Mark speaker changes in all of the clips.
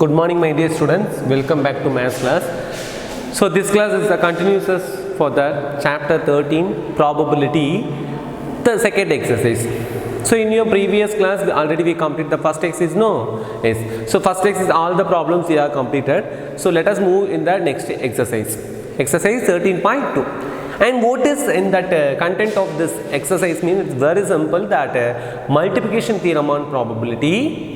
Speaker 1: Good morning my dear students, welcome back to maths class. So this class is a continuous for the chapter 13 probability, the second exercise. So in your previous class already we completed the first exercise, no? Yes. So first exercise all the problems we have completed. So let us move in the next exercise. Exercise 13.2. And what is in that content of this exercise means it's very simple that multiplication theorem on probability.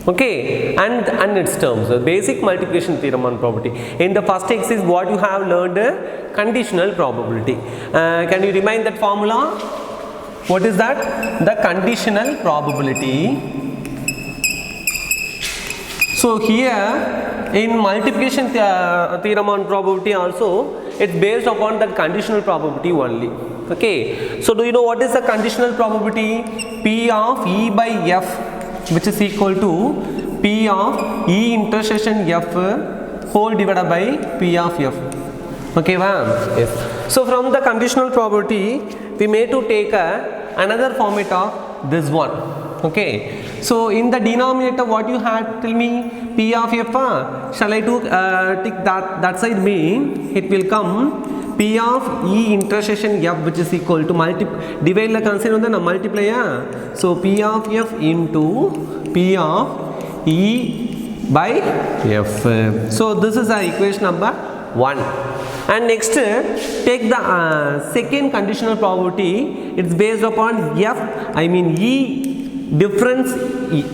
Speaker 1: Okay, and its terms, basic multiplication theorem on probability. In the first exercise what you have learned conditional probability. Can you remind that formula? What is that? The conditional probability. So here in multiplication theorem on probability also it's based upon that conditional probability only. Okay, so do you know what is the conditional probability? P of E by F, which is equal to P of E intersection F whole divided by P of F. Okay, ma'am? Yes. So from the conditional probability we may to take another format of this one. Okay. So in the denominator what you had, tell me, P of F, shall I do take that side mean it will come P of E intersection F, which is equal to divide the consider on the multiplier. So P of F into P of E by F. So this is our equation number 1. And next take the second conditional probability. It's based upon E difference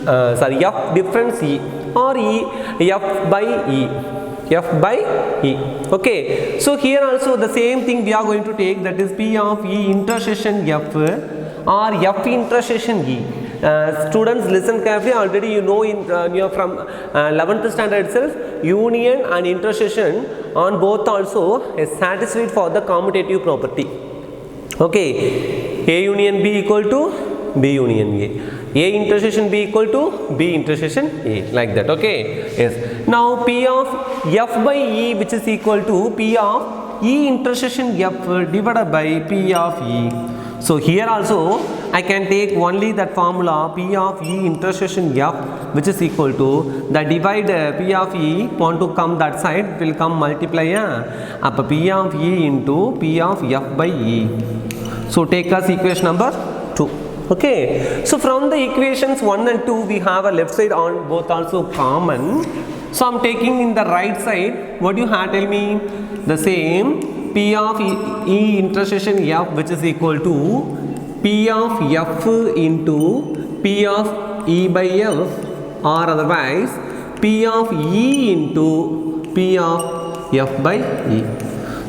Speaker 1: F difference E or F by E. F by E. Okay. So here also the same thing we are going to take, that is P of E intersection F or F intersection E. Students listen carefully. Already you know in from 11th standard itself, union and intersection on both also is satisfied for the commutative property. Okay, A union B equal to B union A intersection B equal to B intersection A, like that. Okay, yes. Now P of F by E, which is equal to P of E intersection F divided by P of E. So here also I can take only that formula P of E intersection F, which is equal to the divide P of E, want to come that side will come multiply up P of E into P of F by E. So take us equation number 2. Okay, so from the equations 1 and 2 we have a left side on both also common. So I am taking in the right side, what you have, tell me, the same P of E intersection F, which is equal to P of F into P of E by F, or otherwise P of E into P of F by E.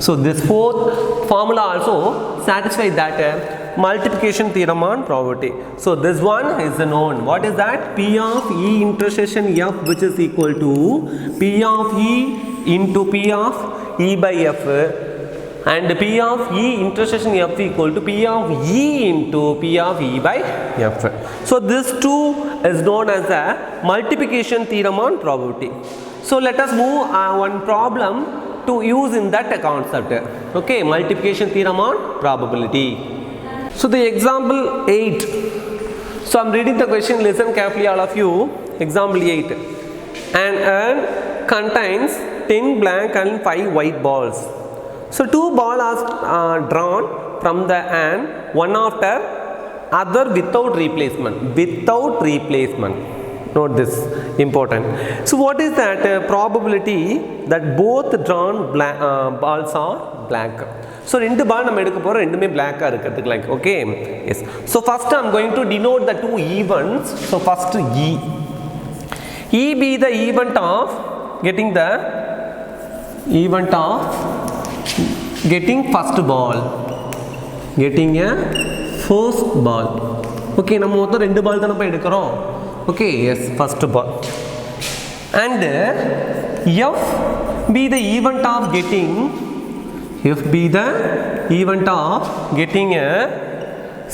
Speaker 1: So this fourth formula also satisfies that multiplication theorem on probability. So this one is known. What is that? P of E intersection F, which is equal to P of E into P of E by F, and P of E intersection F equal to P of E into P of E by F. So this two is known as a multiplication theorem on probability. So let us move one problem to use in that concept. Okay, multiplication theorem on probability. So the example 8. So I am reading the question, listen carefully all of you. Example 8. An urn contains 10 black and 5 white balls. So 2 balls are drawn from the urn, one after other without replacement. Without replacement. Note this, important. So what is that probability that both drawn balls are black? So ரெண்டு ball நம்ம எடுக்க போறோம், ரெண்டுமே black இருக்கிறதுக்கு like. Okay, yes. So first I am going to denote the two events. So first E. E be the event of getting first ball. Getting a first ball. Okay, நம்ம மொத்தம் ரெண்டு ball தான போய் எடுக்கறோம். Okay, yes, first ball. And F be the event of getting a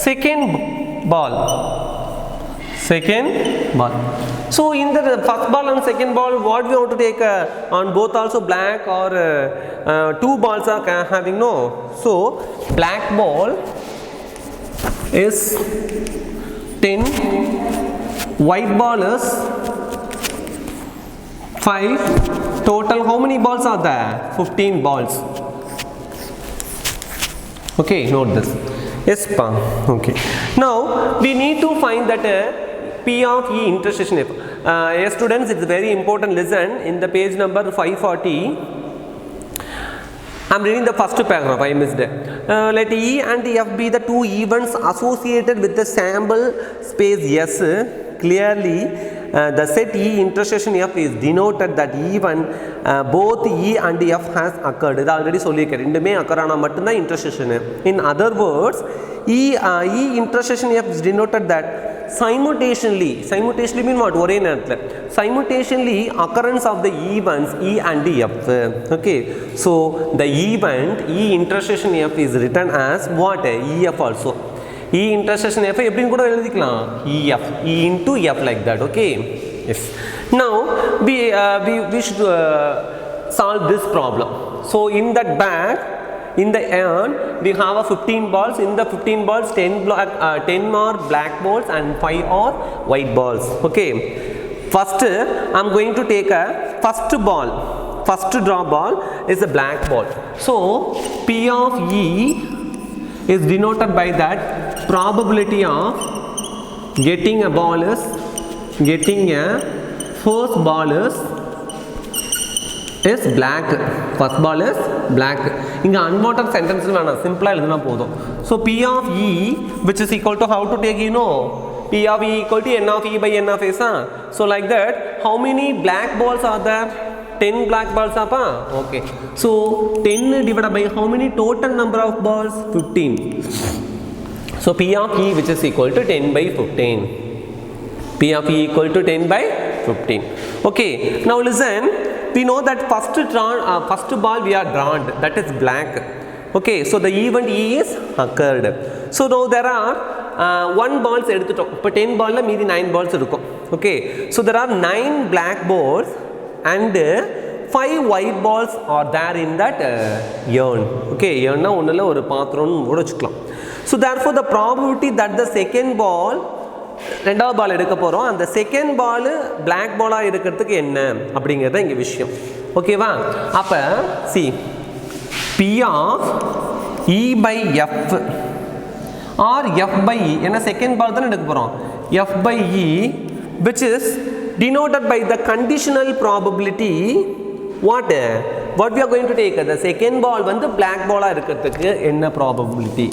Speaker 1: second ball. So in the first ball and second ball, what we want to take on both also black or two balls are having, no? So black ball is 10, white ball is 5. Total how many balls are there? 15 balls. Okay, note this. Yes, pa. Okay. Now we need to find that P of E intersection F. Yes, students, it's a very important lesson. In the page number 540, I am reading the first paragraph. I missed it. Let E and F be the two events associated with the sample space S. Clearly, the set E intersection F is denoted that even both E and F has occurred. This already solved. Indeme occurana mattumda intersection. In other words, E intersection F is denoted that simultaneously mean what? Simultaneously occurrence of the events E and F. Okay, so the event E intersection F is written as what? EF also. E intersection F எப்படின்னு கூட எழுதிக்கலாம் EF, E into F like that. Okay, yes. Now we should solve this problem. So in that bag, in the urn, we have a 15 balls. In the 15 balls, 10 are black balls and 5 are white balls. Okay, first I am going to take a first draw ball is a black ball. So P of E is denoted by that probability of getting a first ball is black. First ball is black. In unwanted sentence simple எழுதுனா போதும். So P of E which is equal to, how to take, you know, P of E equal to N of E by N of S. So like that, how many black balls are there? 10 black balls apa? Okay. So 10 divided by how many total number of balls? 15. So P of E which is equal to 10 by 15. P of E equal to 10 by 15. Okay. Now listen. We know that first ball we are drawn, that is black. Okay. So the event E is occurred. So now there are 1 balls எடுத்துட்டோம். இப்போ 10 ball ல மீதி 9 balls இருக்கும். Okay. So there are 9 black balls and 5 white balls are there in that urn. Okay, urn na onnala oru pathram oda vechikalam. So therefore the probability that the second ball ரெண்டாவது பால் எடுக்க போறோம், அந்த second ball black Bala இருக்கிறதுக்கு என்ன அப்படிங்கறத இங்க விஷயம். ஓகேவா? அப்ப see P of E by F or F by E, என்ன செகண்ட் பால் தான் எடுக்க போறோம், F by E which is denoted by the conditional probability. What we are going to take, the second ball வந்து black ball ஆ இருக்கிறதுக்கு என்ன probability,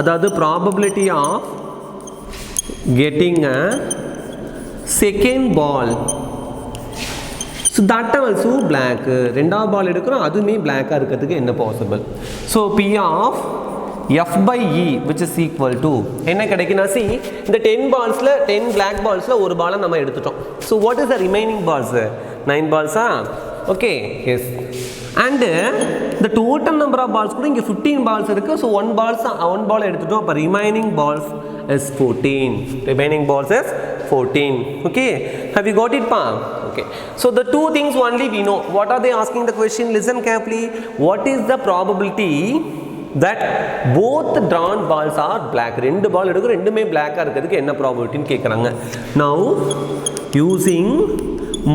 Speaker 1: அதாவது probability of getting a second ball, so that also black. ரெண்டாவது பால் எடுக்கிறோம், அதுமே black ஆ இருக்கிறதுக்கு என்ன possible. So P of F by E which is equal to என்ன கிடைக்குனா, see இந்த 10 balls ல 10 black balls ல ஒரு பால் நம்ம எடுத்துட்டோம். So what is the remaining balls? 9 balls ah? Okay, yes. And the total number of balls கூட இங்க 15 balls இருக்கு. So one ball எடுத்துட்டோம். அப்ப remaining balls is 14. Remaining balls is 14. Okay, have you got it, pa? Okay, so the two things only we know. What are they asking the question? Listen carefully. What is the probability that both drawn balls are black? ரெண்டு பால் எடுக்கும், ரெண்டுமே black ஆ இருக்கிறதுக்கு என்ன probability ன்னு கேக்குறாங்க. Now using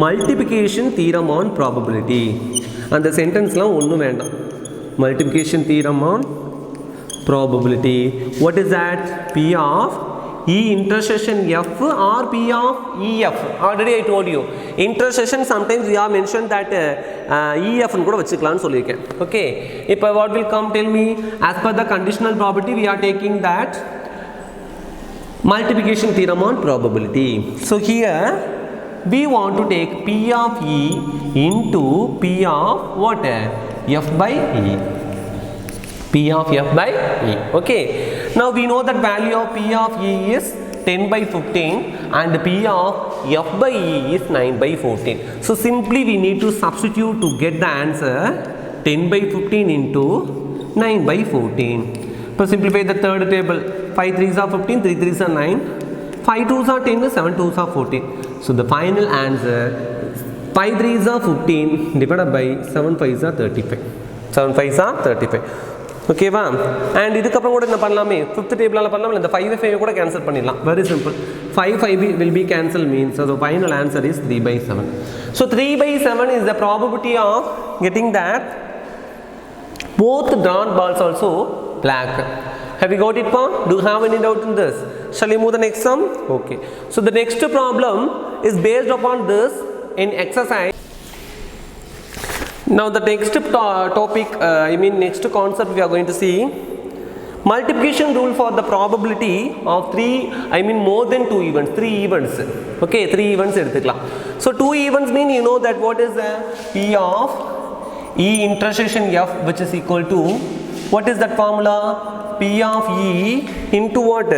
Speaker 1: multiplication theorem on probability, அந்த சென்டென்ஸ்லாம் ஒன்றும் வேண்டாம். multiplication theorem on probability. What is that? P of E intersection F or P of EF. Already I told you, intersection sometimes we have mentioned that EF ன்னு கூட வச்சுக்கலாம்னு சொல்லியிருக்கேன். Okay, இப்போ what will come, tell me. As per the conditional probability we are taking that multiplication theorem on probability. So here we want to take P of E into P of what? F by E. P of F by E. Okay, now we know that value of P of E is 10 by 15 and P of F by E is 9 by 14. So simply we need to substitute to get the answer 10 by 15 into 9 by 14. So simplify the third table. 5 3s are 15, 3 3s are 9, 5 2s are 10, 7 2s are 14. So the final answer 5 3s are 15 divided by 7 5s are 35. 7 5s are 35. Okay va? And இதுக்கப்புறம் கூட என்ன பண்ணலாமே, fifth table ல பண்ணலாம், இந்த 5 5 கூட cancel பண்ணிடலாம். Very simple. 5 5 will be cancel means, so the final answer is 3 by 7. So 3 by 7 is the probability of getting that both drawn balls also black. Have you got it, pa? Do you have any doubt in this? Shall we move the next sum? Okay. So the next problem is based upon this in exercise. Now the next topic, next concept we are going to see. Multiplication rule for the probability of more than 2 events, 3 events. Okay, 3 events eduthukalam. So 2 events mean you know that what is the P of E intersection F, which is equal to, what is that formula? P of E into what?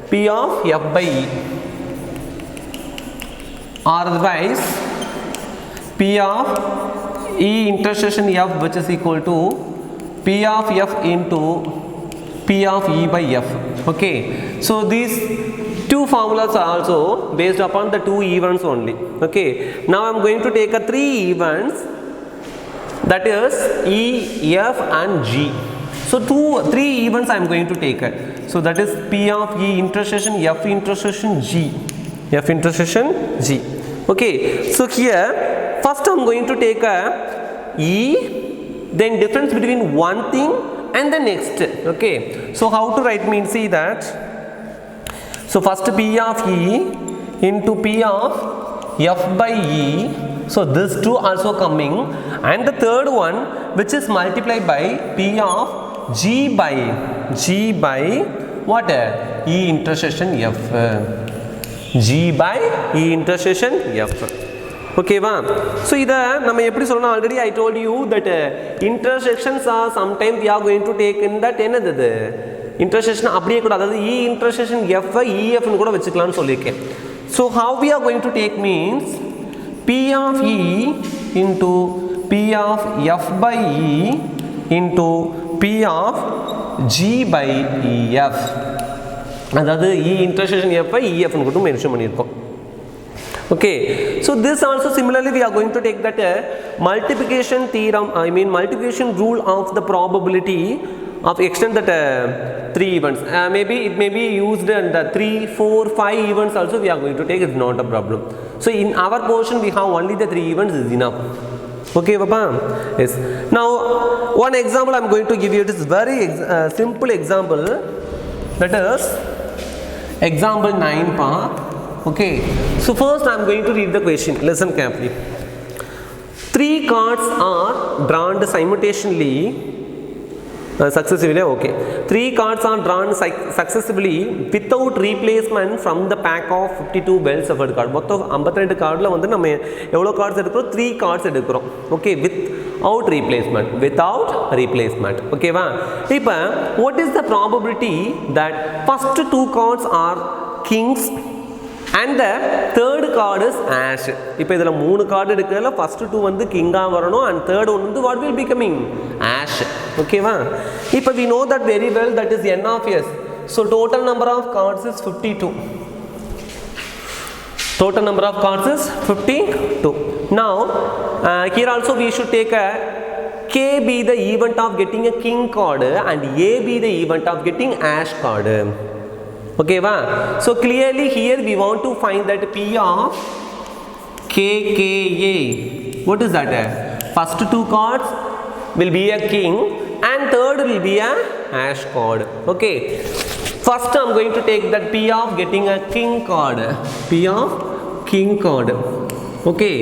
Speaker 1: P of F by E. Or otherwise P of E intersection F, which is equal to P of F into P of E by F. Okay, so these two formulas are also based upon the 2 events only. Okay, now I am going to take a 3 events, that is E, F and G. So 3 events I am going to take it. So that is P of E intersection F intersection G. F intersection G. Okay, so here first I am going to take a E, then difference between one thing and the next. Okay, so how to write means, see that. So first P of E into P of F by E. So this 2 also coming, and the third one which is multiplied by P of G by what? E intersection F. G by E intersection F. Okay va? So ida nama eppadi solna, already I told you that intersections are sometimes we are going to take in that enadhu intersection அப்படியே கூட, அதாவது E intersection F EF னு கூட வெச்சுக்கலாம் சொல்லிருக்கேன். So how we are going to take means P of E into P of F by E into P of G by EF. அதாவது E intersection F EF னு கூட mention பண்ணிருக்கோம். Okay, so this also similarly we are going to take that multiplication theorem, multiplication rule of the probability of extend that 3 events. Maybe it may be used in the 3, 4, 5 events also we are going to take, it's not a problem. So in our portion we have only the 3 events is enough. Okay, papa? Yes. Now one example I am going to give you, it is very simple example, that is example 9 pa. Okay, so first I am going to read the question, listen carefully. 3 cards are drawn simultaneously, successively. Okay, 3 cards are drawn successively without replacement from the pack of 52 well shuffled card. மொத்தம் 52 கார்டில் வந்து நம்ம எவ்வளோ cards எடுக்கிறோம்? 3 cards எடுக்கிறோம். Okay, without replacement. ஓகேவா? இப்போ what is the probability that first 2 cards are kings and the third card is ash? இப்போ இதில் 3 கார்டு எடுக்கிறதுல first 2 வந்து கிங்காக வரணும், and third one வந்து what will be coming? Ash. ஓகேவா? இப்போ we know that very well, that is n of s. So total number of cards is 52. Total number of cards is 52. Now here also we should take a K be the event of getting a king card and A be the event of getting ash card. Okay va? So clearly here we want to find that P of KKA. What is that? First 2 cards will be a king and third will be a ash card. Okay, first I am going to take that P of getting a king card. P of king card. Okay,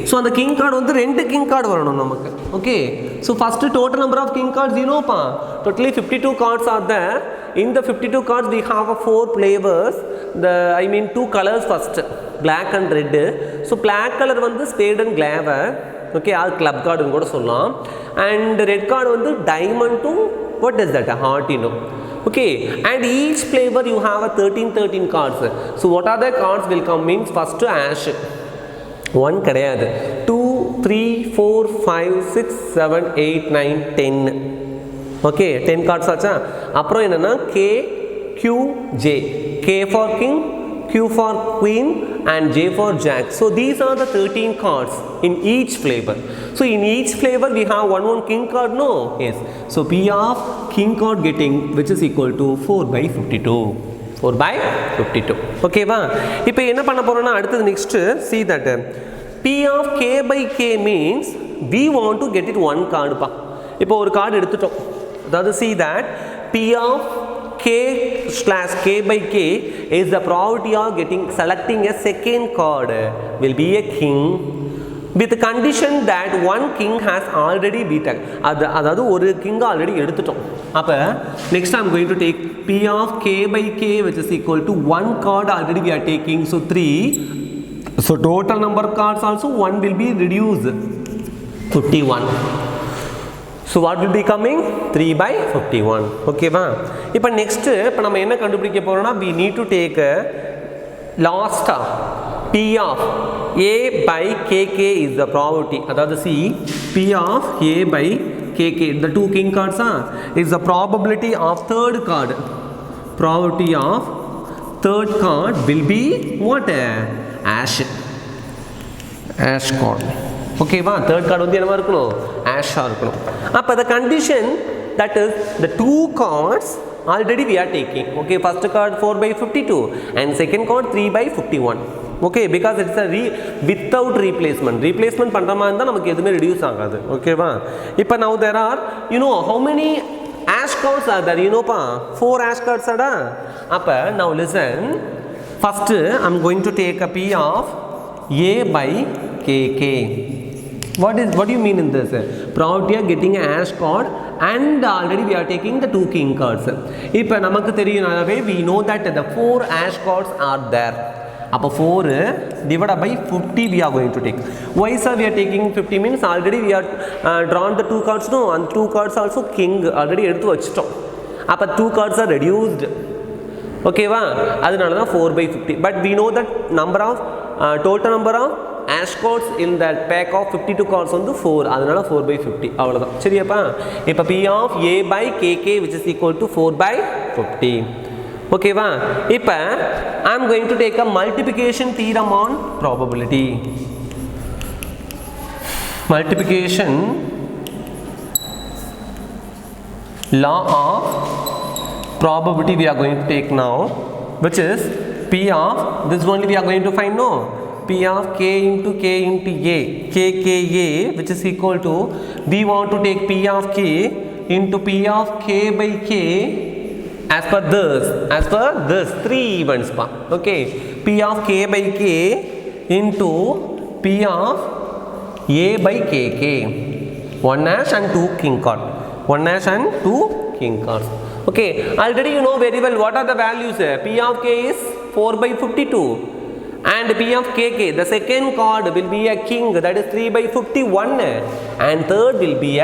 Speaker 1: so on the king card வந்து 2 king card வரணும் நமக்கு. Okay, so first total number of king cards you know pa, totally 52 cards are there. In the 52 cards we have 4 flavors, 2 colors first, black and red. So black color வந்து spade and claver. Okay, அது club card னு கூட சொல்லலாம். And red card வந்து diamond to what is that? Heart, you know. Okay, and each flavor you have a 13 cards. So what are the cards will come means first ash 1 கிடையாது, 2, 3, 4, 5, 6, 7, 8, 9, 10. Okay, 10 cards ஆச்சா? அப்புறம் என்னன்னா K, Q, J. K for king, Q for queen and J for jack. So these are the 13 cards in each flavor. So in each flavor we have one king card, no? Yes. So P of king card getting, which is equal to 4 by 52. 4 by 52. Okay va? இப்போ என்ன பண்ண போறோம்னா அடுத்து next see that P of k by k means we want to get it one card pa. இப்போ ஒரு card எடுத்துட்டோம். அதாவது see that P of k slash k by k is the probability of selecting a second card will be a king with the condition that one king has already beaten. அதாவது ஒரு king already எடுத்துட்டோம். அப்ப next I am going to take P of k by k which is equal to one card already we are taking, so 3. So total number of cards also 1 will be reduced, 51. So what will be coming? 3 by 51. Okay va? இப்போ next இப்போ நம்ம என்ன கண்டுபிடிக்க போறோம்னா we need to take a last P of a by kk is the probability. அதாவது see P of a by kk, the two king cards is the probability of third card. Probability of third card will be what? Ash card. Okay va? Third card வந்து என்னவா இருக்கணும்? Ash இருக்கணும். அப்ப the condition that is the two cards already we are taking. Okay, first card 4 by 52 and second card 3 by 51. Okay, because it's a without replacement பண்ற மாதிரி இருந்தா நமக்கு எதுமே reduce ஆகாது. Okay va? இப்போ now there are, you know how many ash cards are there? You know pa 4 ash cards ada. அப்ப now listen, first I'm going to take a P of a by kk. What do you mean in this? Probability of getting an ash card and already we are taking the two king cards. இப்போ நமக்கு தெரியும்னாவே we know that the 4 ash cards are there. அப்போ 4 divided by 50 we are going to take. Why sir we are taking 50 means already we are drawn the two cards, no, and two cards also king already எடுத்து வச்சிட்டோம். அப்போ two cards are reduced. Okay va? அதனால தான் 4 by 50. But we know that number of total number of ash cards in that pack of 52 cards வந்து 4. அதனால 4 by 50. அவ்வளவுதான். சரியாப்பா? இப்போ P of a by kk which is equal to 4 by 50. Okay va? இப்போ I am going to take a multiplication theorem on probability. Multiplication law of probability we are going to take now, which is P of this only we are going to find, no, P of k into a kka which is equal to, we want to take P of k into P of k by k as per this 3 events pa. Okay, P of k by k into P of a by kk, 1 ash and 2 king card, 1 ash and 2 king cards. Okay, already you know very well what are the values. P of k is 4 by 52 and P of kk, the second card will be a king, that is 3 by 51, and third will be a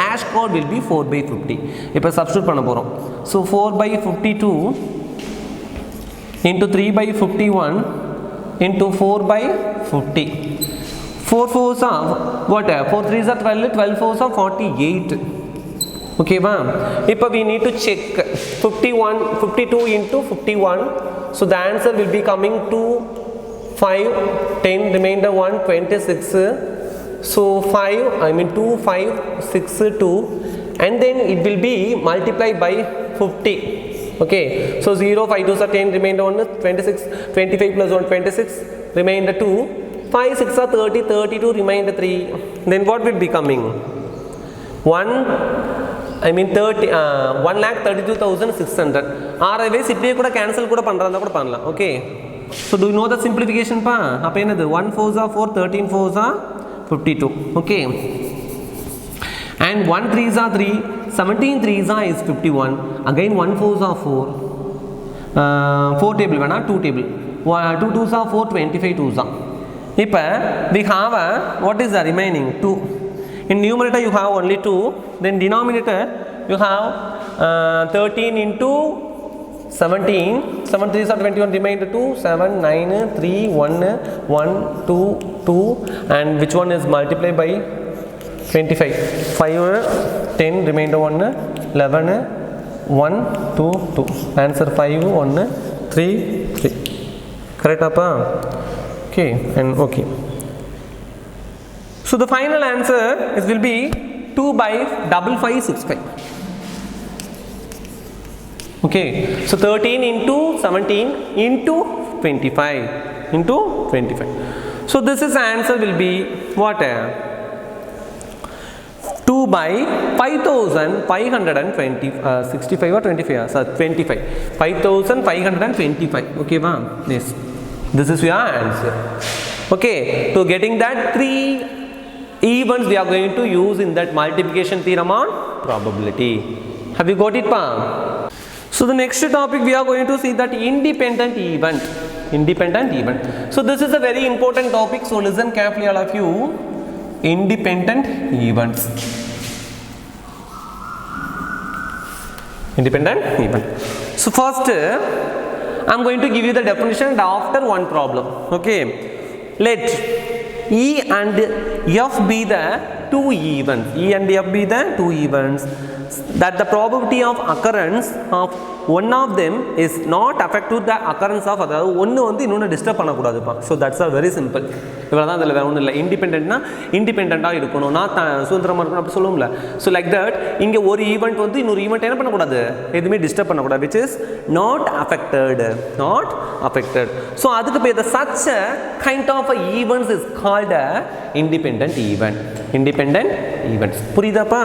Speaker 1: ash card will be 4 by 50. இப்போ substitute பண்ண போறோம். So 4 by 52 into 3 by 51 into 4 by 50. 4 4s are what? 4 3s are 12, 12 4s are 48. Okay va? Now we need to check 52 into 51. So the answer will be coming to 5, 10, remainder 1, 26. So 2, 5, 6, 2, and then it will be multiplied by 50. Okay, so 0, 5 2s are 10, remainder 1, 26, 25 plus 1, 26, remainder 2, 5 6 are 30, 32, remainder 3. Then what will be coming? 1,32,600. RIVs இப்படியே கூட cancel கூட பண்றதா கூட பண்ணலாம். Okay, so do you know the simplification pa? அப்ப என்னது 1 4s are 4, 13 4s are 52. Okay, and 1 3s are 3, 17 3s are is 51. Again 1 4s are 4, 4 table வேணா 2 table, 2 2s are 4, 25 2s are. இப்ப we have what is the remaining 2. In numerator you have only 2, then denominator you have 13 into 17, 7 3s are 21, remainder 2, 7 9 3 1 1 2 2, and which one is multiplied by 25, 5 10, remainder 1 11 1 2 2, answer 5 1 3 3. Correct appa? Okay, and okay. So the final answer will be 2 by 5565. Okay, so 13 into 17 into 25 into 25. So this is answer will be what? 2 by 5520 65 or 25, so 25, 5525. Okay ma? Yes, this is your answer. Okay, so getting that 3 events we are going to use in that multiplication theorem on probability. Have you got it pa? So the next topic we are going to see that independent event. So this is a very important topic, so listen carefully all of you. Independent events. So first I am going to give you the definition and after one problem. Okay, let E and F be the two events. E and F be the two events that the probability of occurrence of one of them is not affect to the occurrence of other. ஒன்று வந்து இன்னொன்று disturb பண்ணக்கூடாதுப்பா. So that's are very simple. இவ்வளோ தான் அதில் வேறு ஒன்றும் இல்லை. இண்டிபெண்ட்டாக இருக்கணும், நான் சுதந்திரமாக இருக்கணும் அப்படி சொல்லுவோம்ல. ஸோ லைக் தட் இங்கே ஒரு ஈவெண்ட் வந்து இன்னொரு ஈவெண்ட் என்ன பண்ணக்கூடாது, எதுவுமே டிஸ்டர்ப் பண்ணக்கூடாது, which is not affected. So அதுக்கு பேர் the such a kind of a events is called a independent events. புரியுதாப்பா?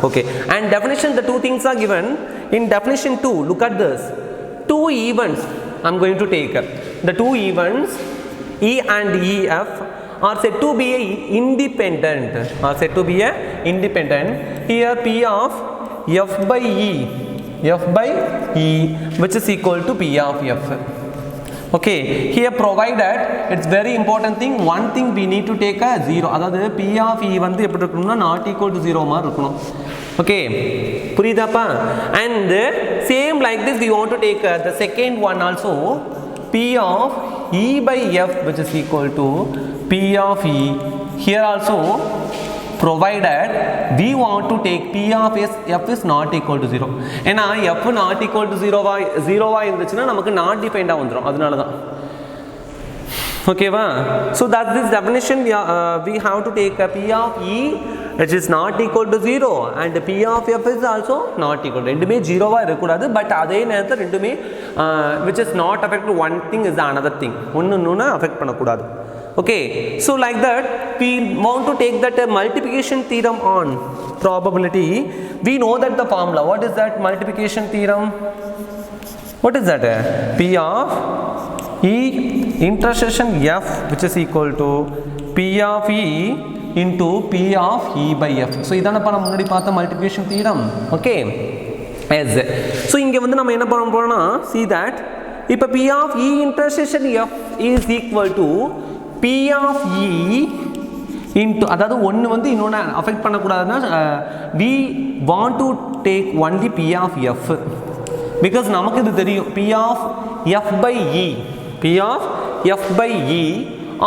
Speaker 1: Okay, and definition the two things are given in definition 2. Look at this, two events I am going to take. The two events E and EF are said to be independent. Here P of F by E which is equal to P of F. Okay, here provided, it's very important thing, one thing we need to take a 0. அதாவது P of E வந்து எப்படி இருக்கணும்னா not equal to 0 மாதிரி இருக்கணும். Okay, புரியுதாப்பா? And same like this we want to take the second one also, P of E by F which is equal to P of E. Here also provided we want to take P of F is not equal to 0. ஏன்னா F not equal to 0 இருந்துச்சுன்னா நமக்கு not defined வந்துடும், அதனால தான். ஓகேவா? So that's this definition we have to take a P of E which is not equal to 0 and P of F is also not equal. ரெண்டுமே 0வா இருக்கக்கூடாது, but அதே நேரத்தில் ரெண்டுமே which is not affect one thing is the another thing, ஒன்று affect பண்ணக்கூடாது. Okay, so like that we want to take that multiplication theorem on probability. We know that the formula. What is that multiplication theorem? What is that? P of E intersection F which is equal to P of E into P of E by F. So இதானப்பா நம்ம முன்னாடி பார்த்த multiplication theorem. Okay, yes. So இங்கே வந்து நம்ம என்ன பண்ண போறோம்னா, see that இப்போ P of E intersection F is equal to P of E into, அதாவது ஒன்று வந்து இன்னொன்று affect பண்ணக்கூடாதுன்னா we want to take only P of F because நமக்கு இது தெரியும் P of F by E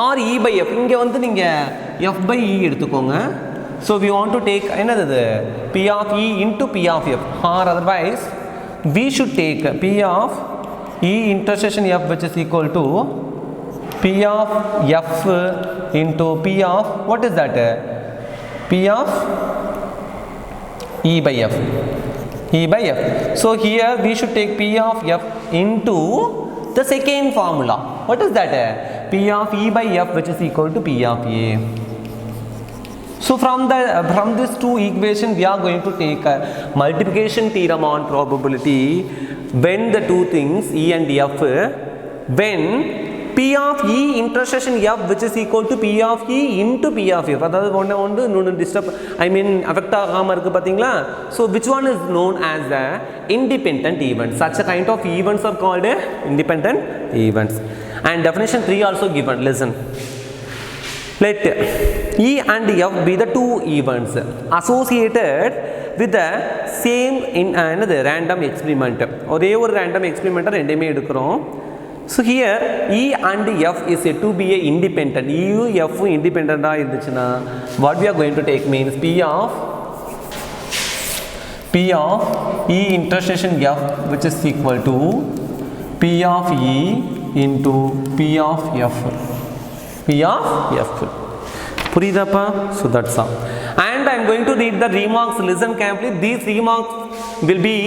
Speaker 1: or E by F. இங்கே வந்து நீங்கள் F by E எடுத்துக்கோங்க. So we want to take என்னது P of E into P of F, or otherwise we should take P of E intersection F which is equal to P of F into P of, what is that? P of E by F. So here we should take P of F into the second formula. What is that? P of E by F which is equal to P of A. So from this two equation we are going to take a multiplication theorem on probability when the two things E and F, when P of E intersection F which is equal to P of E into P of F. அதாவது ஒன்று இன்னொன்று disturb affect ஆகாமல் இருக்குது பார்த்தீங்களா? So which one is known as the independent events? Such a kind of events are called independent events. And definition 3 also given. Listen. Let E and F be the two events associated with the same another random experiment. ஒரே ஒரு random experiment ரெண்டுமே எடுக்கிறோம். So here E and F is said to be a independent. E F independent இருந்துச்சுன்னா what we are going to take means P of E intersection F which is equal to P of E into P of F. புரியுதாப்பா? So that's all. And I am going to read the remarks. Listen carefully. These remarks will be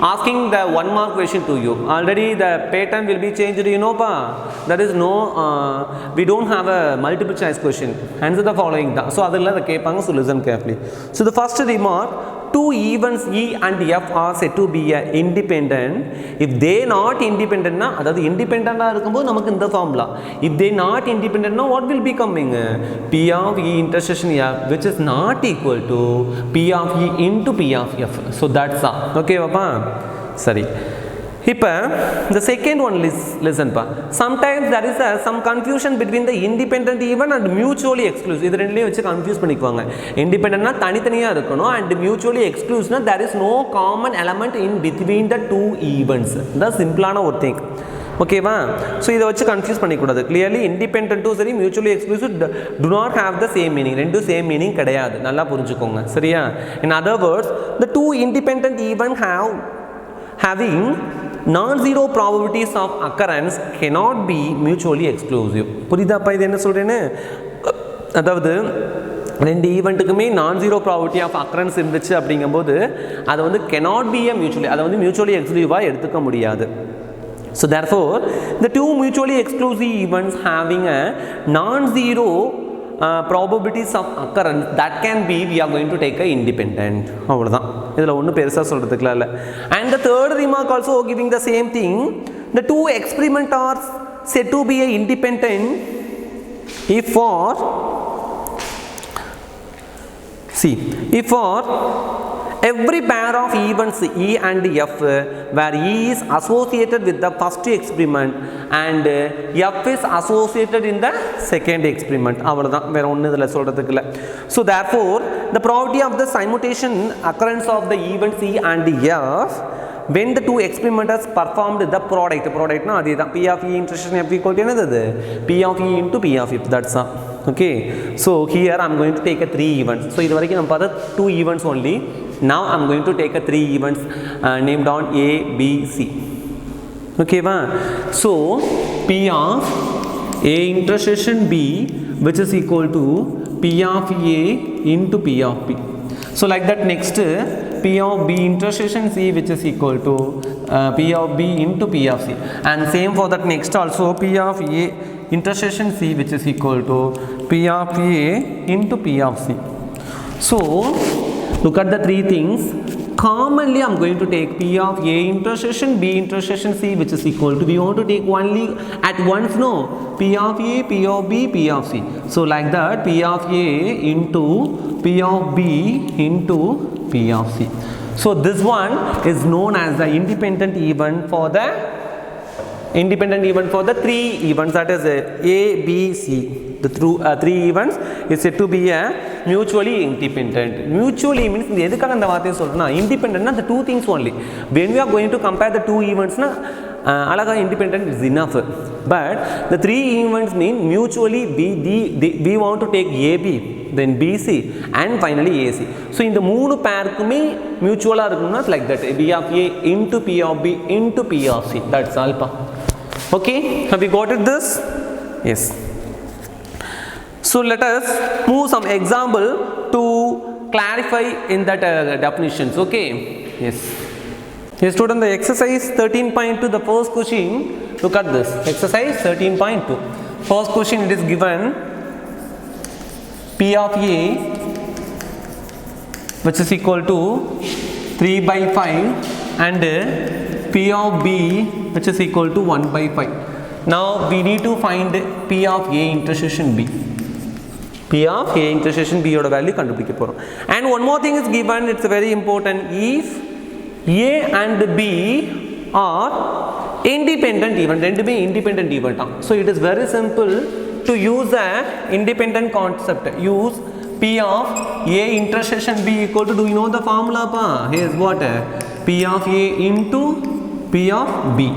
Speaker 1: asking the 1 mark question to you. Already the pattern will be changed, you know pa. There is no we don't have a multiple choice question. Answer the following. So adalla the kepanga, so listen carefully. So the first remark, two events E and F are said to be independent if they not independent na, adhaadu independent ah irukumbodhu namakku indha formula. If they not independent na, what will be coming? P of E intersection F, which is not equal to P of E into P of F. So that's all. Okay papa, sorry. இப்போ the second one listen pa, sometimes there is some confusion between the independent event and mutually exclusive. இது ரெண்டுலயும் வச்சு confuse பண்ணிக்குவாங்க. இண்டிபெண்டன்ட்னா தனித்தனியா இருக்கணும், and mutually exclusive there is no common element in between the two events. that's சிம்பிளான ஒரு thing. ஓகேவா? So இதை வச்சு கன்ஃபியூஸ் பண்ணிக்கூடாது. கிளியர்லி இண்டிபெண்டன்ட்டும் சரி mutually exclusive do not have the same meaning. ரெண்டும் சேம் மீனிங் கிடையாது. நல்லா புரிஞ்சுக்கோங்க, சரியா? In other words, the two independent event having non-zero probabilities of occurrence cannot be mutually exclusive. புரியுதாப்பா இது என்ன சொல்கிறேன்னு? அதாவது ரெண்டு ஈவெண்ட்டுக்குமே நான் ஜீரோ ப்ராபபிலிட்டி ஆஃப் அக்கரன்ஸ் இருந்துச்சு அப்படிங்கும்போது அதை வந்து cannot be a mutually, அதை வந்து மியூச்சுவலி எக்ஸ்க்ளூசிவாக எடுத்துக்க முடியாது. So therefore, the two mutually exclusive events having a non-zero probabilities of occurrence that can be, we are going to take a independent. அவ்வளோதான், இதில் ஒன்றும் பெருசாக சொல்கிறதுக்குலாம் இல்லை. And the third remark also giving the same thing, the two experiments are said to be a independent if for, see, if for every pair of events E and F where E is associated with the first experiment and F is associated in the second experiment. அவ்வளவுதான், வேற ஒண்ணு இதல சொல்றதுக்கு இல்ல. So therefore the probability of the simultaneous occurrence of the events E and F when the two experimenters performed the product na adha P of E intersection F equal to enadhu P of E into P of F. That's all. Okay, so here I am going to take a three events. So idu varaikku nam paatha two events only. Now I am going to take a three events named on A, B, C. Okay va? So P of A intersection B, which is equal to P of A into P of B. So like that, next P of B intersection C, which is equal to P of B into P of C, and same for that next also P of A intersection C, which is equal to P of A into P of C. So look at the three things. Commonly I am going to take P of A intersection B intersection C, which is equal to, we want to take only at once, no, P of A, P of B, P of C. So like that, P of A into P of B into P of C. So this one is known as the independent event for the three events, that is A, B, C. The three events is said to be a mutually independent. Mutually means எதுக்காக அந்த வார்த்தையை சொல்றேன்னா, independent na the two things only. When we are going to compare the two events na alaga independent is enough, but the three events mean mutually we want to take AB, then BC, and finally AC. So இந்த மூணு பேருக்குமே மியூச்சுவலா இருக்கும்னா like that, B of A into P of B into P of C. That's all pa. Okay, have you got it this? Yes. So let us move some example to clarify in that definitions. Okay, yes. Yes student, the exercise 13.2, the first question, look at this exercise 13.2. First question, it is given P of A, which is equal to 3/5, and P of B, which is equal to 1/5. Now we need to find P of A intersection B. P of A intersection B oda value கண்டுபிடிக்க போறோம். And one more thing is given, it's very important. If A and B are independent event, ரெண்டுமே independent event. So it is very simple to use a independent concept. Use P of A intersection B equal to, do you know the formula pa? Here's what? P of A into P of B.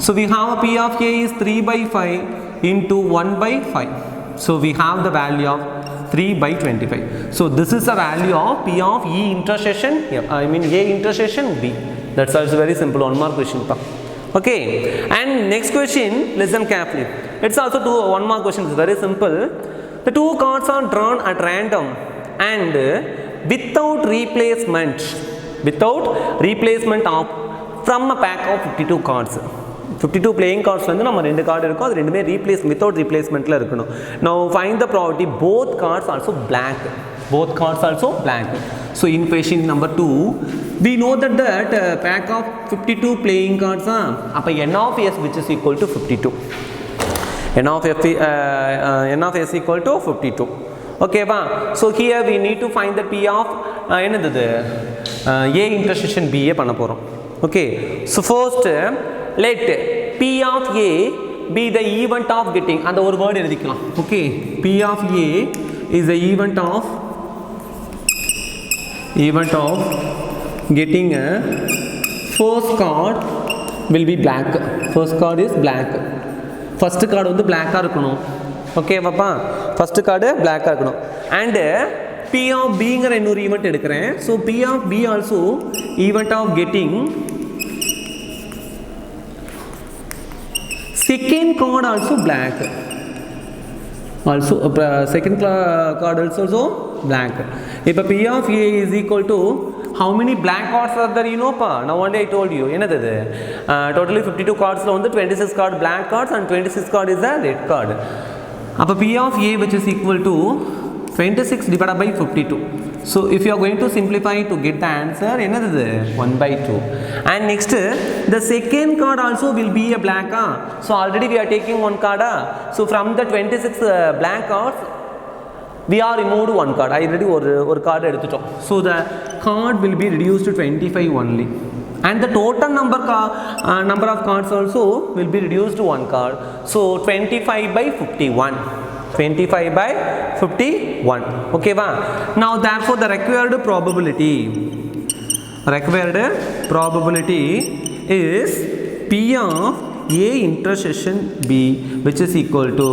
Speaker 1: So we have P of A is 3/5 into 1/5. So we have the value of 3/25. So this is the value of P of E intersection, A intersection B. That's also very simple, one more question. Okay, and next question, listen carefully. It's also one more question, it's very simple. The two cards are drawn at random and without replacement. without replacement of from a pack of 52 cards. 52 playing cards வந்து நம்ம ரெண்டு card இருக்கும், அது ரெண்டுமே replace without replacementல இருக்கணும். Now find the probability both cards also blank. Both cards also blank. So in question number 2, we know that pack of 52 playing cards அப்ப n of s which is equal to 52. n of s equal to 52. Okay va? So here we need to find the p of என்னது a intersection b பண்ண போறோம். Okay, so first let p of a be the event of getting and ஒரு word எழுதிக்கலாம். Okay, p of a is the event of getting a first card will be blank. First card is blank. First card வந்து blank ஆ இருக்கணும். Okay பாப்பா, first card blank ஆ இருக்கணும். And p of b ங்கற இன்னொரு event எடுக்கிறேன். So p of b also event of getting second card also blank. Also second card also blank. If p of a is equal to how many blank cards are there, you know pa? Now one day I told you என்னது totally 52 cards la வந்து 26 card blank cards and 26 card is a red card. அப்ப p of a which is equal to 26 divided by 52. So if you are going to simplify to get the answer என்னது 1/2. And next the second card also will be a blank. So already we are taking one card. So from the 26 blank cards we are removed one card. Already ஒரு card எடுத்துட்டோம். So the card will be reduced to 25 only. And the total number of cards also will be reduced to one card. So 25/51. 25/51. Okay va? Now therefore the required probability is p of a intersection b which is equal to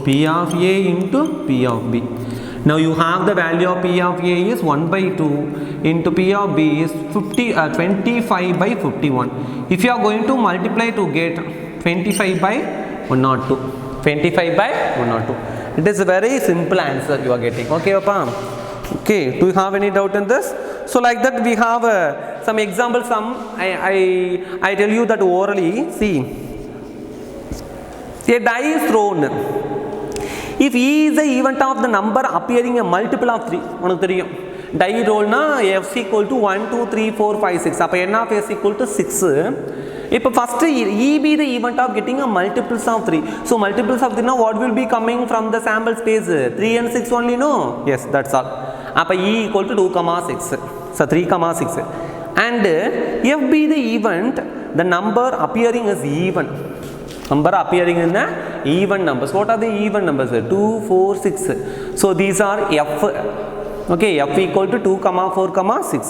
Speaker 1: p of a into p of b. Now you have the value of p of a is 1/2 into p of b is 25/51. If you are going to multiply to get 25/102. 25/102. It is a very simple answer you are getting. Okay papa? Okay, do you have any doubt in this? So like that we have some examples. I tell you that orally. See, a die is thrown. If e is the event of the number appearing a multiple of 3, உனக்கு தெரியும் die roll na f equal to 1 2 3 4 5 6. அப்ப n of s equal to 6. இப்போ first e be the event of getting a multiples of 3. So multiples of 3 now what will be coming from the sample space? 3 and 6 only, no? Yes, that's all. அப்ப e equal to 2,6. So 3,6. And f be the event the number appearing is even. Number appearing in the even numbers. What are the even numbers? 2 4 6. So these are f. Okay, f equal to 2, 4, 6.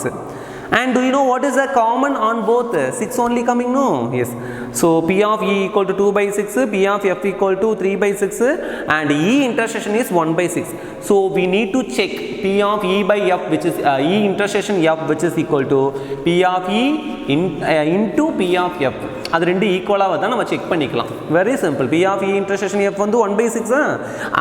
Speaker 1: And do you know what is the common on both? 6 only coming, no? Yes. So p of e equal to 2/6, p of f equal to 3/6, and e intersection is 1/6. So we need to check p of e by f which is e intersection f which is equal to p of e into p of f. அது ரெண்டு ஈக்குவலாக தான் நம்ம check பண்ணிக்கலாம். Very simple. p of e intersection f வந்து 1/6,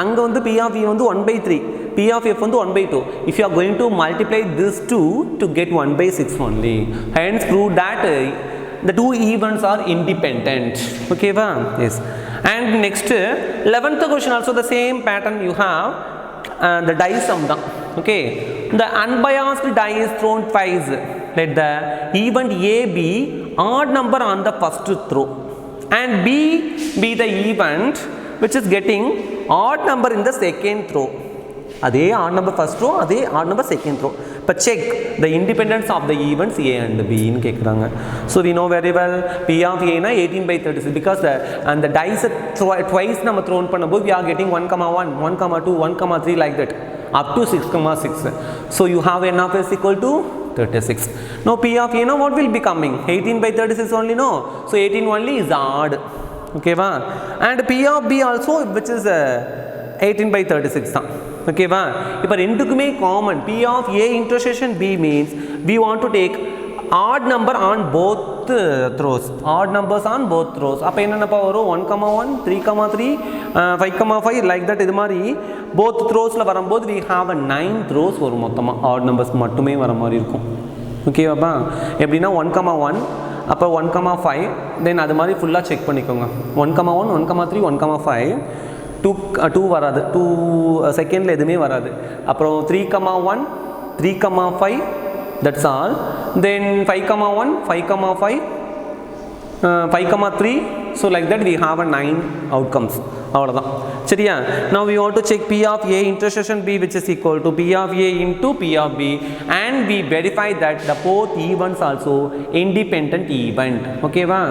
Speaker 1: அங்கே வந்து p of e வந்து 1/3, p of f வந்து 1/2. If you are going to multiply this two to get 1/6 only. Hence prove that the two events are independent. Okay va? Yes. And next 11th question also the same pattern you have. The die sum da. Okay, the unbiased die is thrown twice. Let the event a be odd number on the first throw and b be the event which is getting odd number in the second throw. அதே odd number first row, அதே odd number second row. But check the independence of the events a and b ன்னு கேக்குறாங்க. So we know very well p of a na 18/36 because and the dice twice நம்ம thrown பண்ணும்போது we are getting 1,1, 1,2, 1,3 like that up to 6,6. So you have n of s equal to 36. Now p of a now what will be coming? 18/36 only, no? So 18 only is odd. Okay va? And p of b also which is 18/36 தான். Okay va? இப்போ ரெண்டுக்குமே common p of a intersection b means we want to take odd number on both throws. Odd numbers on both throws. அப்போ என்னென்னப்பா வரும்? 1,1, 3,3, 5,5 like that. இது மாதிரி both throwsல வரும்போது we have a 9 throws வரும் மொத்தமாக. odd numbers மட்டுமே வர மாதிரி இருக்கும். ஓகே பாப்பா எப்படின்னா 1,1 அப்போ 1,5 தென் அது மாதிரி ஃபுல்லாக செக் பண்ணிக்கோங்க 1,1 1,3 1,5 2 வராது 2 செகண்டில் எதுவுமே வராது அப்புறம் 3,1 3,5 that's all then 5,1 5,5 5,3 so like that we have a 9 outcomes அவ்வளோதான் சரியா now we want to check P of A intersection B which is equal to P of A into P of B and we verify that the both events also independent event okay va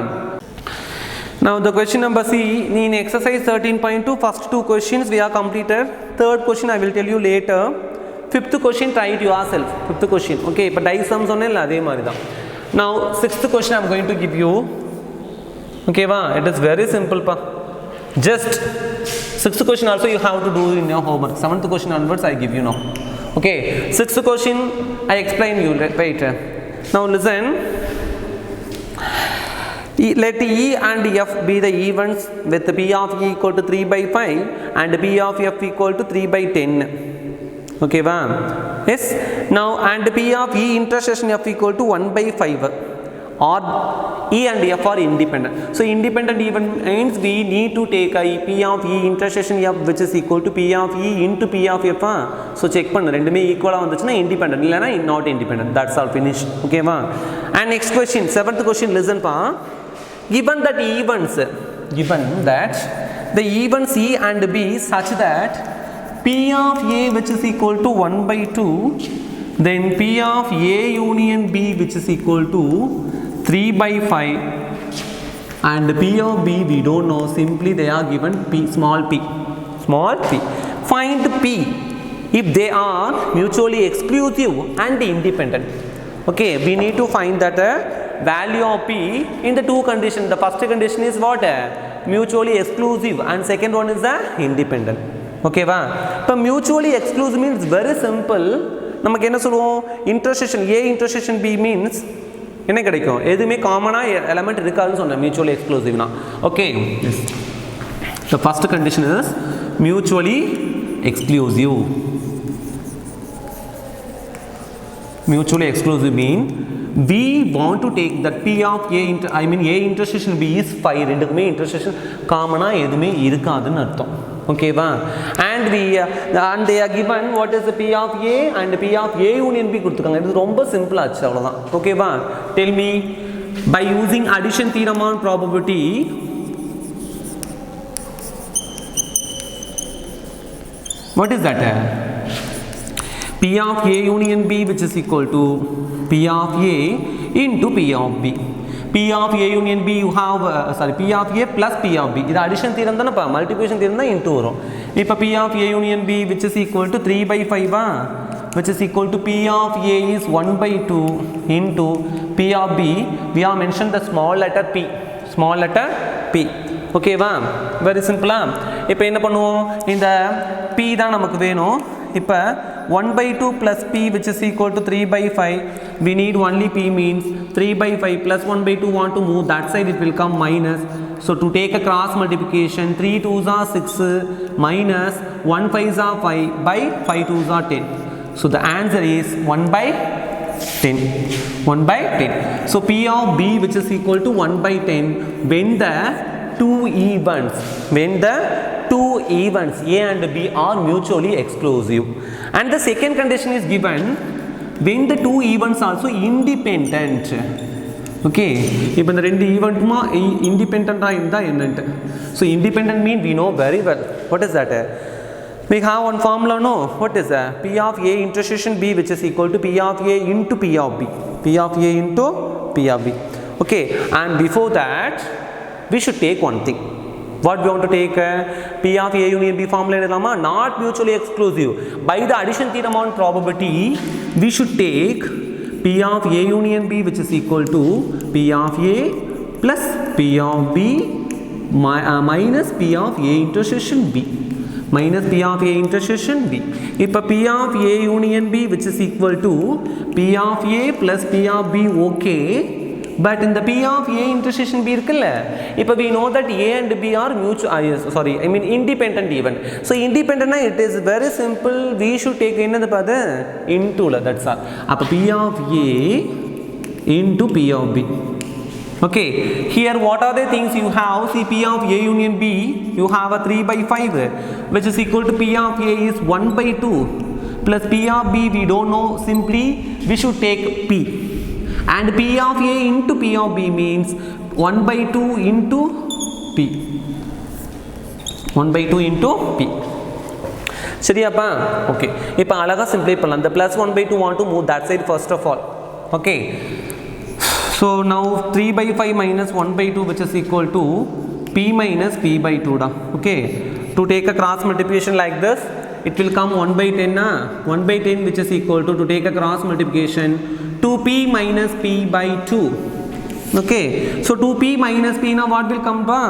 Speaker 1: now the question number C in exercise 13.2 first two questions we are completed third question I will tell you later fifth question try it yourself fifth question okay இப்போ tie some சொன்னேன்ல அதே மாதிரி தான் now sixth question I am going to give you okay va it is very simple pa just sixth question also you have to do in your homework seventh question onwards I give you now okay sixth question I explain you right now listen let E and F be the events with P of E equal to 3/5 and P of F equal to 3/10 okay va yes now and P of E intersection F equal to 1/5 or E and F are independent so independent event means we need to take a P of E intersection F which is equal to P of E into P of F so check பண்ணு ரெண்டுமே ஈக்குவலா வந்துச்சுனா independent இல்லனா not independent that's all finished okay va and next question seventh question listen pa given that the events E and B such that P of A which is equal to 1/2 then P of A union B which is equal to 3/5 and P of B we don't know simply they are given small p find P if they are mutually exclusive and independent okay we need to find that value of P in the two conditions the first condition is what mutually exclusive and second one is the independent okay va so mutually exclusive means very simple நமக்கு என்ன சொல்லுவோம் intersection A intersection B means என்ன கிடைக்கும் எதுமே காமனா element இருக்காதுன்னு சொன்னேன் mutually exclusive னா okay yes the first condition is mutually exclusive mean we want to take that P of A A intersection B is 5 ரெண்டுக்குமே intersection காமனா எதுமே இருக்காதுன்னு அர்த்தம் okay va and they are given what is the P of A and P of A union B கொடுத்துருக்காங்க இது ரொம்ப simple ஆச்சு அவ்வளவுதான் okay va tell me by using addition theorem on probability what is that P of A union B which is equal to P of A into P of B P of A union B you have P of A plus P of B இது addition theorem தானப்பா multiplication theorem தான் into வரும் இப்போ P of A union B which is equal to 3/5 which is equal to P of A is 1/2 into P of B we have mentioned the small letter P okay va very simple இப்போ என்ன பண்ணுவோம் இந்த P தான் நமக்கு வேணும் இப்போ 1/2 plus P which is equal to 3/5 we need only P means 3/5 plus 1/2 want to move that side it will come minus so to take a cross multiplication 3 2s are 6 minus 1 5s are 5 by 5 2s are 10 so the answer is 1/10 so P of B which is equal to 1/10 when the two events A and B are mutually exclusive and the second condition is given when the two events also independent okay இப்போ இந்த ரெண்டு ஈவென்ட்மா இண்டிபெண்டன்ட்டா இருந்தா என்னன்னு so independent mean we know very well what is that we have one formula no what is that P of A intersection B which is equal to P of A into P of B P of A into P of B okay and before that we should take one thing what we want to take P of A union B formula edutama not mutually exclusive by the addition theorem on probability we should take P of A union B which is equal to P of A plus P of B minus P of A intersection B minus P of A intersection B இப்போ P of A union B which is equal to P of A plus P of B okay but in the P of A intersection B இருக்குல்ல, இப்போ we know that A and B are independent even. So independent, it is very simple, we should take என்னது பாது into la, that's all. அப்போ P of A into P of B. Okay, here what are the things you have? See, P of A union B, you have a 3 by 5 which is equal to P of A is 1 by 2 plus P of B we don't know, simply we should take P, and P of A into P of B means 1 by 2 into P, 1 by 2 into P. சரியாப்பா? Okay, இப்போ அழகா சிம்பிளை பண்ணலாம். The plus 1 by 2 want to move that side first of all. Okay, so now 3 by 5 minus 1 by 2 which is equal to P minus P by 2 da. Okay, to take a cross multiplication like this, it will come 1 by 10 na, 1 by 10 which is equal to take a cross multiplication 2P minus P by 2. Okay, so 2P minus P now what will come pa?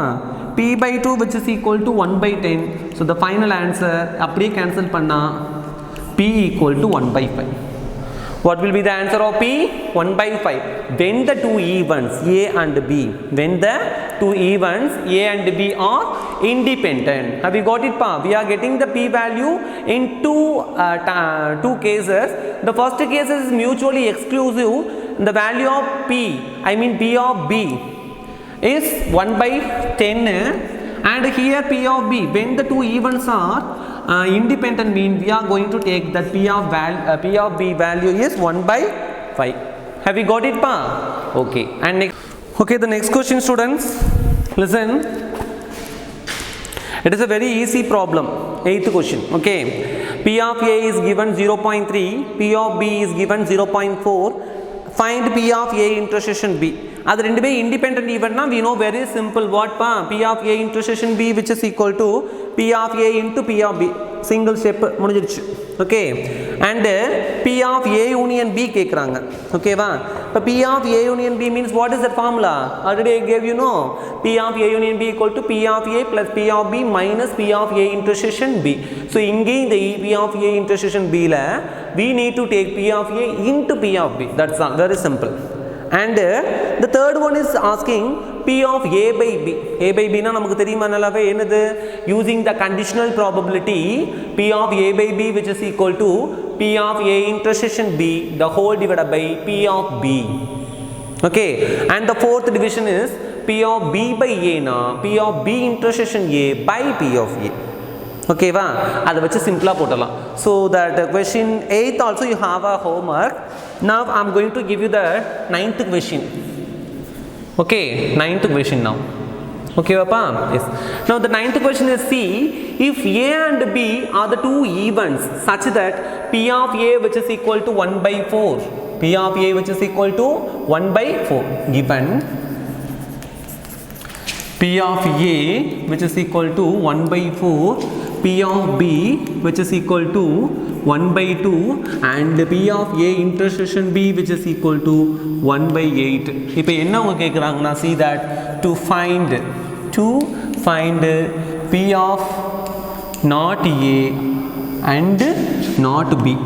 Speaker 1: P by 2 which is equal to 1 by 10. So the final answer appadi cancel panna P equal to 1 by 5. What will be the answer of P? 1 by 5. When the two events A and B, when the two events A and B are independent. Have you got it pa? We are getting the P value in two cases. The first case is mutually exclusive. The value of P, P of B is 1 by 10, and here P of B, when the two events are independent, mean we are going to take that P of B value is 1 by 5. Have you got it pa? Okay, and next, okay, the next question students, listen, it is a very easy problem, 8th question. Okay, P of A is given 0.3, P of B is given 0.4, find P of A intersection B. அது ரெண்டுமே independent eventனா we know very simple, what pa? P of A intersection B which is equal to P of A into P of B, single step முடிஞ்சிருச்சு. Okay, and P of A union B கேக்குறாங்க. Okay வா? இப்போ P of A union B means what is that formula? Already I gave you know, P of A union B equal to P of A plus P of B minus P of A intersection B. So இங்கே இந்த P of A intersection B ல we need to take P of A into P of B. That's all, very simple. And the third one is asking P of A by B. A by B na நமக்கு தெரியுமா நல்லாவே என்னது? Using the conditional probability P of A by B which is equal to P of A intersection B the whole divided by P of B. Okay, and the fourth division is P of B by A na P of B intersection A by P of A. Okay va, அதை வச்சு சிம்பிளா போடலாம். So that question 8th also you have a homework. Now I am going to give you the 9th question. Okay, 9th question now. Okay papa? Yes. Now the 9th question is, see, if A and B are the two events such that P of A which is equal to 1 by 4, P of A which is equal to 1 by 4, given P of A which is equal to 1 by 4, P of B which is equal to 1 by 2, and P of A intersection B which is equal to 1 by 8. இப்போ என்ன அவங்க கேக்குறாங்கன்னா, see that to find P of not A and not B.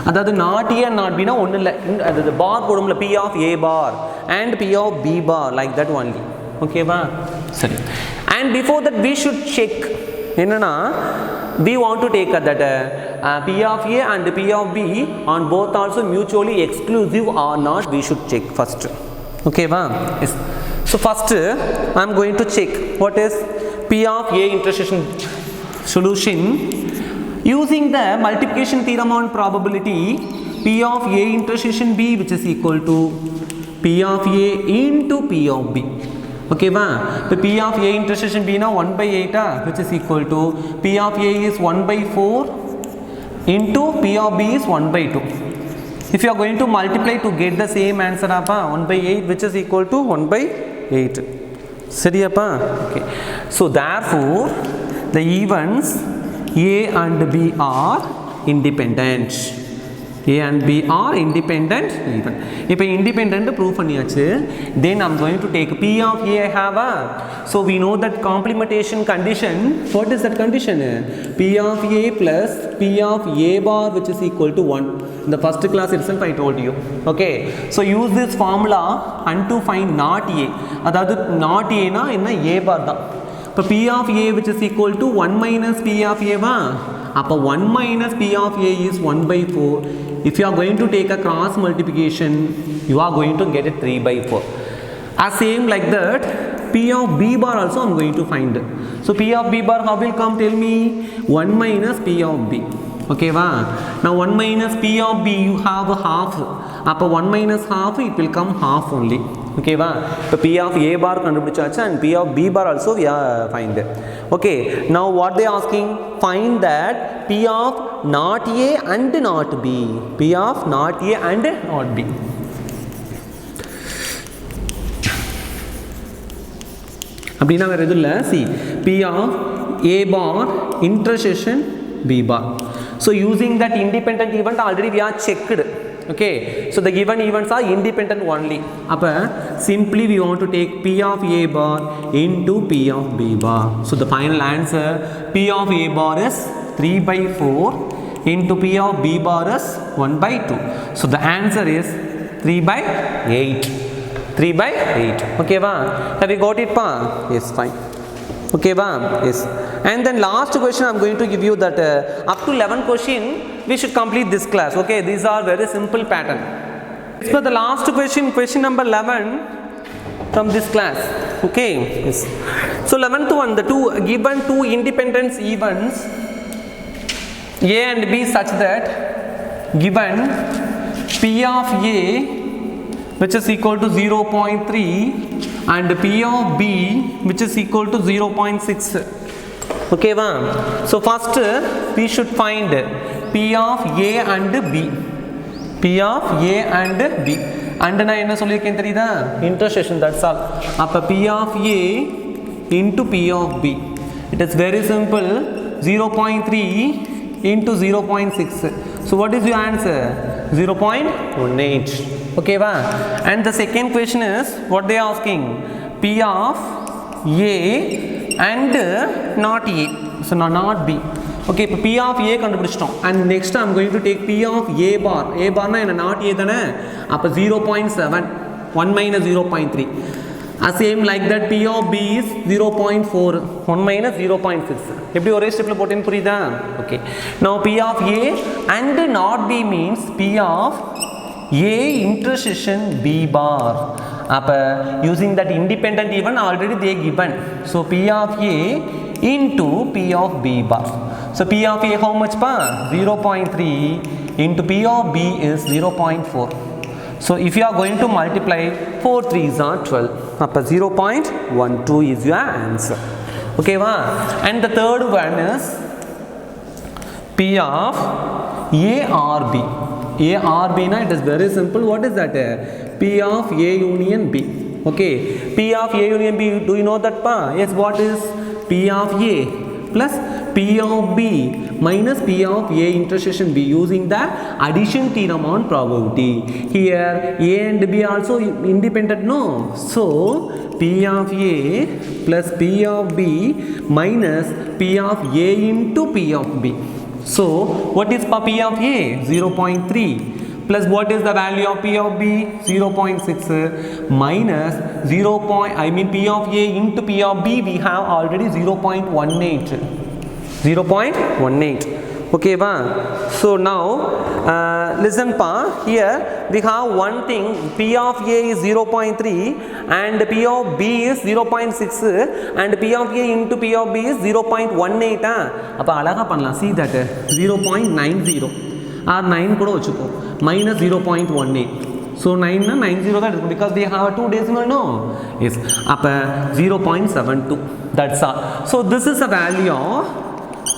Speaker 1: அதாவது not A and not B னா ஒண்ணு இல்ல, அது பார் போடும்ல, P of A bar and P of B bar, like that only. Okay வா? சரி. And before that we should check என்னன்னா, we want to take that P of A and P of B on both also mutually exclusive or not, we should check first. Okay va? Yes. So first I am going to check what is P of A intersection solution using the multiplication theorem on probability P of A intersection B which is equal to P of A into P of B. Okay va? The P of A intersection B now 1 by 8 which is equal to P of A is 1 by 4 into P of B is 1 by 2. If you are going to multiply to get the same answer 1 by 8 which is equal to 1 by 8. சரியாப்பா? Okay. So therefore the events A and B are independent. A and B are independent even. இப்போ independent prove பண்ணியாச்சு. Then I'm going to take P of A I have a. So we know that complementation condition. What is that condition? P of A plus P of A bar which is equal to 1. In the first class itself I told you. Okay. So use this formula and to find not A. அதாவது not A na என்ன A bar தான். இப்போ P of A which is equal to 1 minus P of A வா. அப்போ 1 minus P of A is 1 by 4. If you are going to take a cross multiplication, you are going to get it 3 by 4. As same like that, P of B bar also I am going to find. So P of B bar how will come? Tell me. 1 minus P of B. Okay, va? Now 1 minus P of B you have a half. Appo 1 minus half it will come half only. Okay, va? So P of A bar kandupidichacha and P of B bar also we are find. Okay, now what they asking? Find that P of not A and not B. P of not A and not B. அப்படினா வேற எதுவும் இல்லை. See, P of A bar intersection B bar. So using that independent event already we are checked. Okay, so the given events are independent only. அப்ப simply we want to take P of A bar into P of B bar. So the final answer P of A bar is 3 by 4 into P of B bar is 1 by 2. So the answer is 3 by 8. 3 by 8. Okay, va? Have you got it, pa? Yes, fine. Okay, va? Yes. And then last question I am going to give you that up to 11 question we should complete this class. Okay, these are very simple pattern. So the last question, question number 11 from this class. Okay, yes. So 11th one, the given two independent events A and B such that given P of A which is equal to 0.3 and P of B which is equal to 0.6. Okay, va? So first we should find P of A and B. P of A and B. And na enna sollirken theriyudha? Intersection, that's all. Appa P of A into P of B. It is very simple. 0.3 into 0.6. So what is your answer? 0.18. Okay, va? And the second question is what they are asking? P of A and not A. So not B. Okay, P of A கண்டுபிடிச்சிட்டோம். And next I am going to take P of A bar. A bar na என்ன not A தானே. அப்ப 0.7. 1 minus 0.3. Same like that P of B is 0.4. 1 minus 0.6. எப்படி ஒரே ஸ்டெப்ல போட்டேன்னு புரியுதா? Okay. Now P of A and not B means P of A intersection B bar. Appa using that independent even already they given. So P of A into P of B bar. So P of A how much pa? 0.3 into P of B is 0.4. So if you are going to multiply 4 3s are 12. Appa 0.12 is your answer. Okay, va? And the third one is P of A or B. A or B na it is very simple. What is that? P of A union B. Okay, P of A union B, do you know that pa? Yes, what is P of A plus P of B minus P of A intersection B using the addition theorem on probability. Here A and B also independent, no? So P of A plus P of B minus P of A into P of B. So what is P of A? 0.3 plus what is the value of P of B? 0.6 minus 0. P of A into P of B we have already 0.18. 0.18. Okay, va? So now listen pa, here we have one thing, P of A is 0.3 and P of B is 0.6 and P of A into P of B is 0.18. அப்போ அழகா பண்ணலாம். See that 0.90 or 9 கூட வச்சுக்கோ minus 0.18. So 9 na 90 தான் இருக்கும் because they have a 2 decimal, no? Yes. அப்போ 0.72. That's all. So this is a value of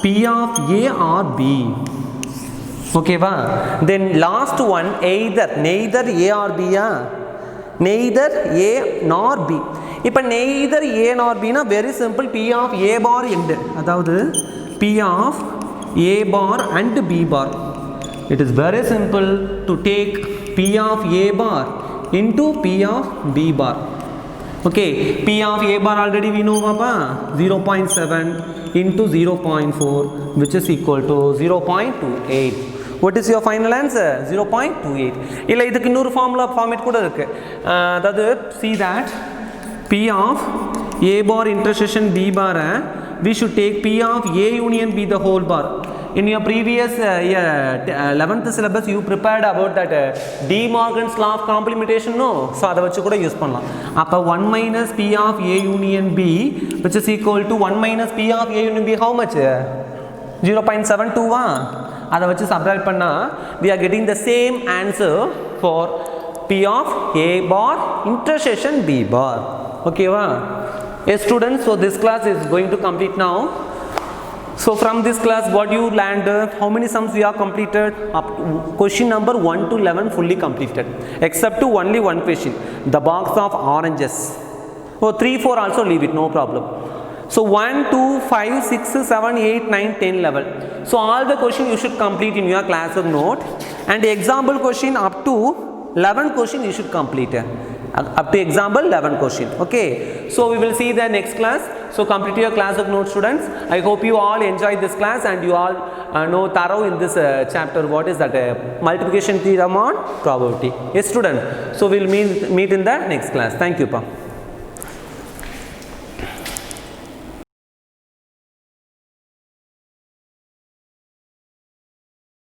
Speaker 1: P of A or B. Okay, va? Then last one, neither A or B, neither A nor B. இப்போ neither A nor B na very simple. P of A bar end, அதாவது P of A bar and B bar it is very simple to take P of A bar into P of B bar. Okay, P of A bar already we know papa, 0.7 into 0.4 which is equal to 0.28. What is your final answer? 0.28. இல்லை இதுக்கு இன்னொரு formula format கூட இருக்கு. அதாவது see that P of A bar intersection B bar we should take P of A union B the whole bar. In your previous 11th syllabus you prepared about that De Morgan's law of complementation, no? So அதை வச்சு கூட use பண்ணலாம். அப்போ 1 minus P of A union B which is equal to 1 minus P of A union B how much? 0.72 வா? அதை வச்சு subtract பண்ணா we are getting the same answer for P of A bar intersection B bar. Okay வா? Yes students, so this class is going to complete now. So from this class what you learned, how many sums we have completed? Up to question number 1 to 11 fully completed except to only one question, the box of oranges. Oh 3 4 also leave it, no problem. So 1 2 5 6 7 8 9 10 level, so all the question you should complete in your classroom note, and the example question up to 11 question you should complete up to example 11 question. Okay, so we will see the next class. So complete your class of notes students. I hope you all enjoyed this class and you all know thorough in this chapter what is that multiplication theorem on probability. Yes student, so we will meet in the next class. Thank you pa.